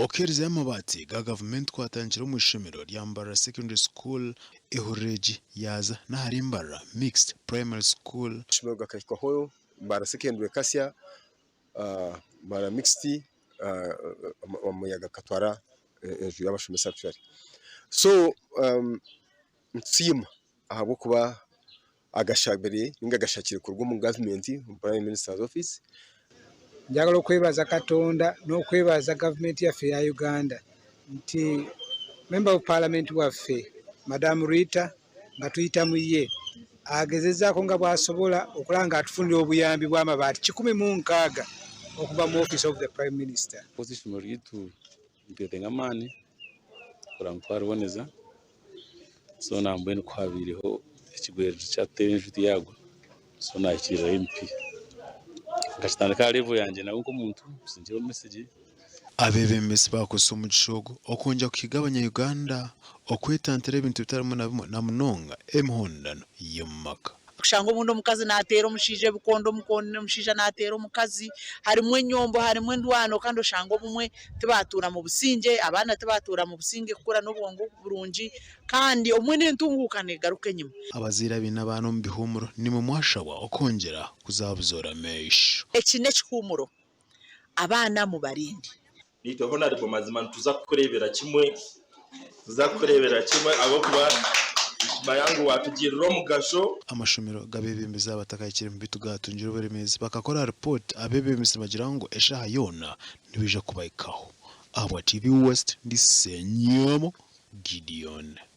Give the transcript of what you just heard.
okhereza y'amabati ga government kwatangira mu ishomero rya MBARARA secondary school ehureji yaza n'ahari MBARARA mixed primary school ishomero gakahikwa hoyo MBARARA secondary kasya MBARARA mixed umuyaga katwara hejuru y'amashomero sanctuary. So ntsima ahabo kuba agashabere ninga gashakire kurwo mu government mu prime minister's office. Njagala okwebaza Katonda n'okwebaza government yaffe ya Uganda nti member of parliament waffe Madam Rita nga tuyita mu ye agezezzaako nga bw'asobola okulanga atufunira obuyambi bw'amabaati 16 okuva mu office of the prime minister. Position ritu ntetengamani kuramparuboneza so nambwe kwabiriho ekigwererezi kyatera inshuti yago so nakirira MP ngashitandika level yanje nawe ko muntu sinjye message abebembesi bakoze umugishogo okonja kukigabanya Uganda okwetantera ebintu bitarimo na munonga emhondano yemaka kushanga umuntu omukazi natera omushije bukondo mukondo omushija natera omukazi harimwe enyombo harimwe ndwano kandi oshanga obumwe tibatura mu businge abana tibatura mu businge kukura n'obwongo burungi kandi omwe n'entungukane garuka enyuma. Abazira bina bano mu bihumuro nimwe mwashawa okongera kuzabuzora mesho ekine ekihumuro abana mu barindi nito honorable mazima tuzakurebera kimwe abo kuba bayangu watugirira omugasho amashomero gabebembeza abatakayikire mu bitu gatungira uburemezi bakakora report abebembezi bagira ngo eshaha yona nibija kubayikaho. Abo TV West ndisenyomo Gideon.